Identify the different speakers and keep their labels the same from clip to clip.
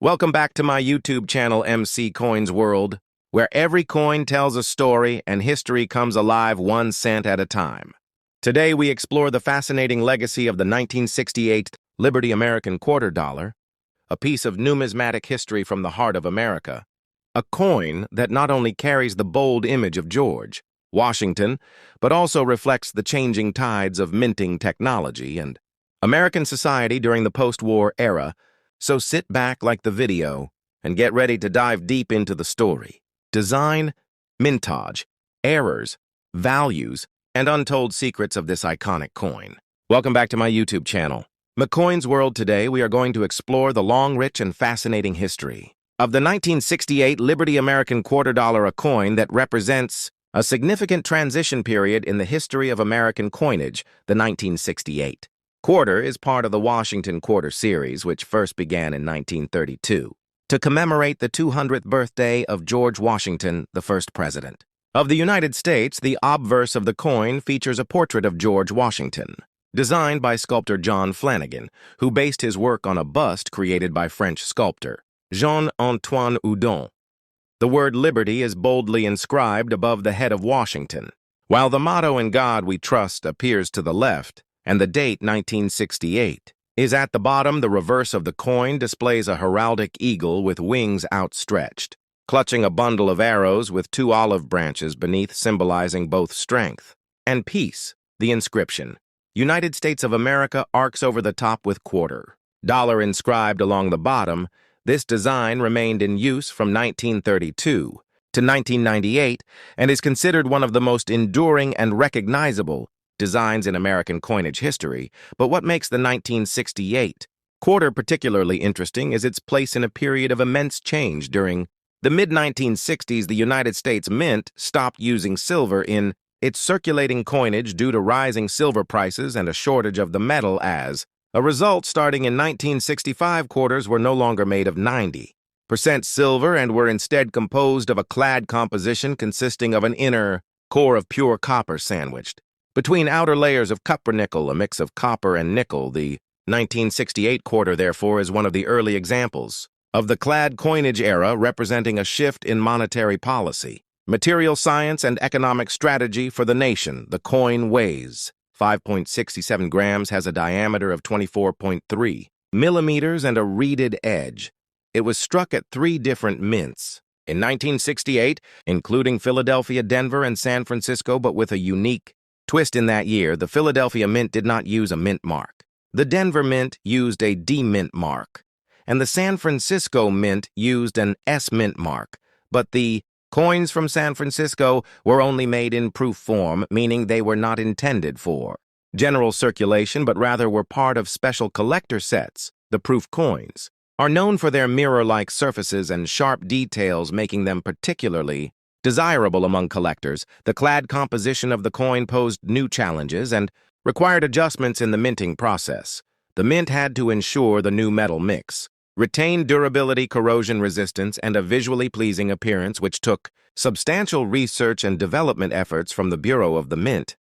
Speaker 1: Welcome back to my YouTube channel, MC Coins World, where every coin tells a story and history comes alive 1 cent at a time. Today, we explore the fascinating legacy of the 1968 Liberty American quarter dollar, a piece of numismatic history from the heart of America, a coin that not only carries the bold image of George Washington, but also reflects the changing tides of minting technology and American society during the post-war era. So sit back like the video and get ready to dive deep into the story. Design, mintage, errors, values, and untold secrets of this iconic coin. Welcome back to my YouTube channel. McCoin's World. Today, we are going to explore the long, rich, and fascinating history of the 1968 Liberty American quarter dollar, a coin that represents a significant transition period in the history of American coinage, the 1968. Quarter is part of the Washington Quarter series, which first began in 1932, to commemorate the 200th birthday of George Washington, the first president of the United States. The obverse of the coin features a portrait of George Washington, designed by sculptor John Flanagan, who based his work on a bust created by French sculptor Jean-Antoine Houdon. The word liberty is boldly inscribed above the head of Washington, while the motto "In God We Trust" appears to the left, and the date 1968 is at the bottom. The reverse of the coin displays a heraldic eagle with wings outstretched, clutching a bundle of arrows with 2 olive branches beneath, symbolizing both strength and peace. The inscription, United States of America, arcs over the top with quarter dollar inscribed along the bottom. This design remained in use from 1932 to 1998 and is considered one of the most enduring and recognizable designs in American coinage history. But what makes the 1968 quarter particularly interesting is its place in a period of immense change. During the mid-1960s, the United States Mint stopped using silver in its circulating coinage due to rising silver prices and a shortage of the metal. As a result, starting in 1965, quarters were no longer made of 90% silver and were instead composed of a clad composition consisting of an inner core of pure copper sandwiched between outer layers of cupronickel, a mix of copper and nickel. The 1968 quarter, therefore, is one of the early examples of the clad coinage era, representing a shift in monetary policy, material science, and economic strategy for the nation. The coin weighs 5.67 grams, has a diameter of 24.3 millimeters, and a reeded edge. It was struck at 3 different mints in 1968, including Philadelphia, Denver, and San Francisco, but with a unique twist in that year. The Philadelphia Mint did not use a mint mark. The Denver Mint used a D mint mark, and the San Francisco Mint used an S mint mark. But the coins from San Francisco were only made in proof form, meaning they were not intended for general circulation, but rather were part of special collector sets. The proof coins are known for their mirror-like surfaces and sharp details, making them particularly desirable among collectors. The clad composition of the coin posed new challenges and required adjustments in the minting process. The mint had to ensure the new metal mix retained durability, corrosion resistance, and a visually pleasing appearance, which took substantial research and development efforts from the Bureau of the Mint.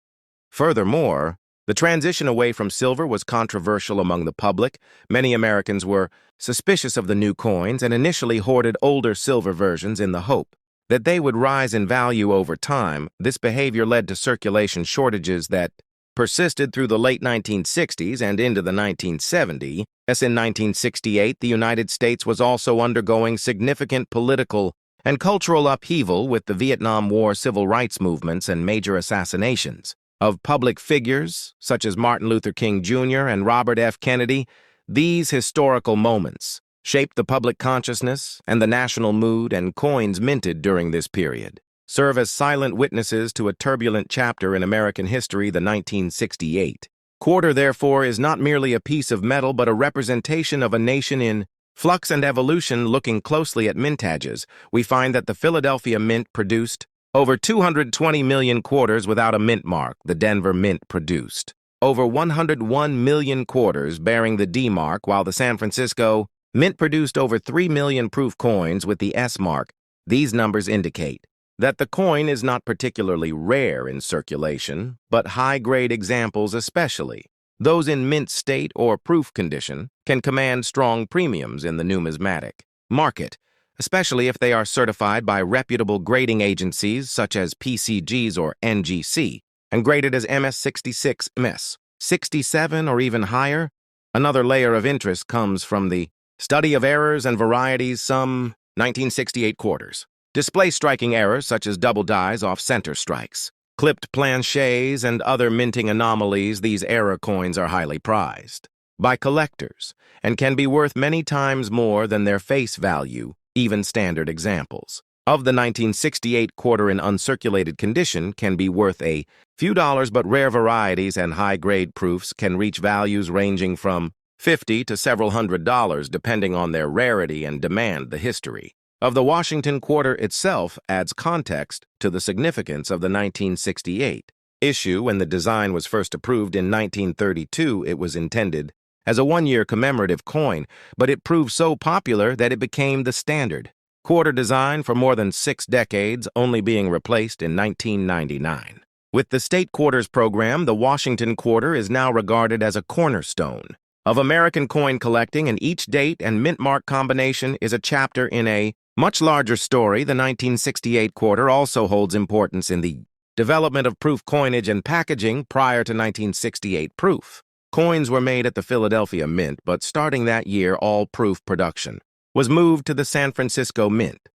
Speaker 1: Furthermore, the transition away from silver was controversial among the public. Many Americans were suspicious of the new coins and initially hoarded older silver versions in the hope that they would rise in value over time. This behavior led to circulation shortages that persisted through the late 1960s and into the 1970s. As in 1968, the United States was also undergoing significant political and cultural upheaval with the Vietnam War, civil rights movements, and major assassinations of public figures such as Martin Luther King Jr. and Robert F. Kennedy. These historical moments shaped the public consciousness and the national mood, and coins minted during this period serve as silent witnesses to a turbulent chapter in American history. The 1968 quarter, therefore, is not merely a piece of metal, but a representation of a nation in flux and evolution. Looking closely at mintages, we find that the Philadelphia Mint produced over 220 million quarters without a mint mark. The Denver Mint produced over 101 million quarters bearing the D mark, while the San Francisco Mint produced over 3 million proof coins with the S mark. These numbers indicate that the coin is not particularly rare in circulation, but high-grade examples, especially those in mint state or proof condition, can command strong premiums in the numismatic market, especially if they are certified by reputable grading agencies such as PCGs or NGC, and graded as MS66, MS67, or even higher. Another layer of interest comes from the study of errors and varieties, some 1968 quarters. Display striking errors such as double dies off center strikes, clipped planchets, and other minting anomalies. These error coins are highly prized by collectors and can be worth many times more than their face value, even standard examples of the 1968 quarter in uncirculated condition can be worth a few dollars, but rare varieties and high-grade proofs can reach values ranging from $50 to several $100 depending on their rarity and demand. The history of the Washington quarter itself adds context to the significance of the 1968 issue. When the design was first approved in 1932, it was intended as a one-year commemorative coin, but it proved so popular that it became the standard quarter design for more than 6 decades, only being replaced in 1999. With the state quarters program, the Washington quarter is now regarded as a cornerstone of American coin collecting, and each date and mint mark combination is a chapter in a much larger story. The 1968 quarter also holds importance in the development of proof coinage and packaging. Prior to 1968 proof coins were made at the Philadelphia Mint, but starting that year, all proof production was moved to the San Francisco Mint.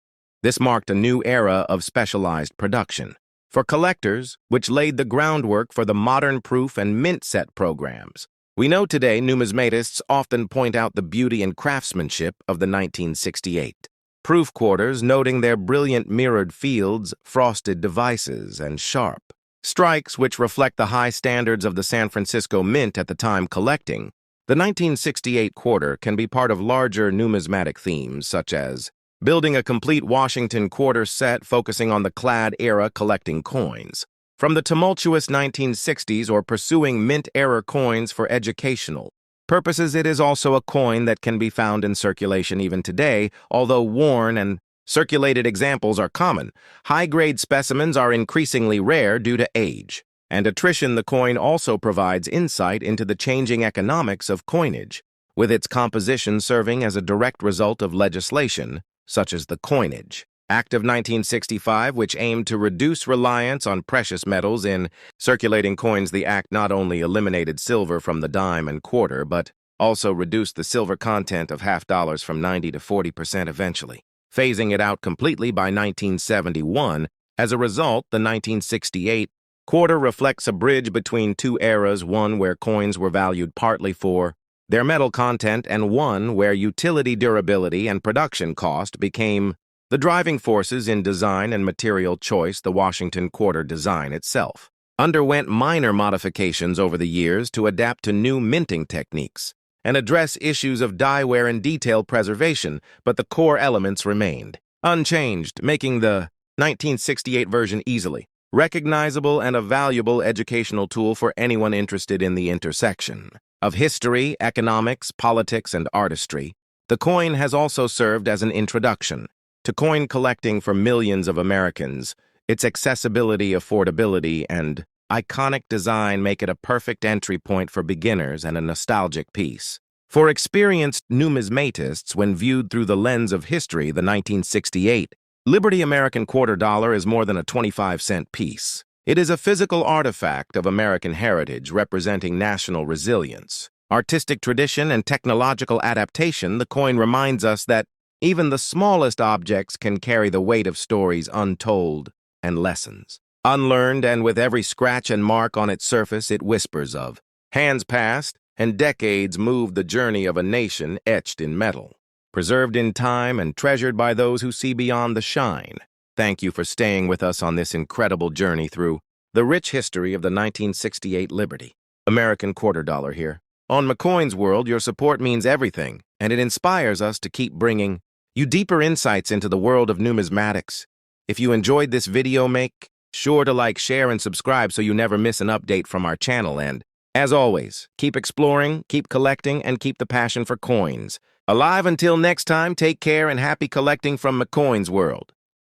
Speaker 1: This marked a new era of specialized production for collectors, which laid the groundwork for the modern proof and mint set programs. We know today numismatists often point out the beauty and craftsmanship of the 1968 proof quarters, noting their brilliant mirrored fields, frosted devices, and sharp strikes which reflect the high standards of the San Francisco Mint at the time collecting. The 1968 quarter can be part of larger numismatic themes, such as building a complete Washington quarter set focusing on the clad era collecting coins from the tumultuous 1960s, or pursuing mint-era coins for educational purposes. It is also a coin that can be found in circulation even today, although worn and circulated examples are common. High-grade specimens are increasingly rare due to age and attrition. The coin also provides insight into the changing economics of coinage, with its composition serving as a direct result of legislation such as the Coinage Act of 1965, which aimed to reduce reliance on precious metals in circulating coins. The act not only eliminated silver from the dime and quarter, but also reduced the silver content of half dollars from 90 to 40% eventually, phasing it out completely by 1971. As a result, the 1968 quarter reflects a bridge between two eras, one where coins were valued partly for their metal content, and one where utility, durability, and production cost became the driving forces in design and material choice. The Washington quarter design itself underwent minor modifications over the years to adapt to new minting techniques and address issues of die wear and detail preservation, but the core elements remained unchanged, making the 1968 version easily recognizable and a valuable educational tool for anyone interested in the intersection of history, economics, politics, and artistry. The coin has also served as an introduction to coin collecting for millions of Americans. Its accessibility, affordability, and iconic design make it a perfect entry point for beginners and a nostalgic piece for experienced numismatists. When viewed through the lens of history, the 1968 Liberty American quarter dollar is more than a 25-cent piece. It is a physical artifact of American heritage, representing national resilience, artistic tradition, and technological adaptation. The coin reminds us that even the smallest objects can carry the weight of stories untold and lessons unlearned, and with every scratch and mark on its surface, it whispers of hands past and decades moved, the journey of a nation etched in metal, preserved in time, and treasured by those who see beyond the shine. Thank you for staying with us on this incredible journey through the rich history of the 1968 Liberty American quarter dollar here. On McCoin's World, your support means everything, and it inspires us to keep bringing you deeper insights into the world of numismatics. If you enjoyed this video, make sure to like, share, and subscribe so you never miss an update from our channel. And as always, keep exploring, keep collecting, and keep the passion for coins alive. Until next time, take care and happy collecting from McCoin's World.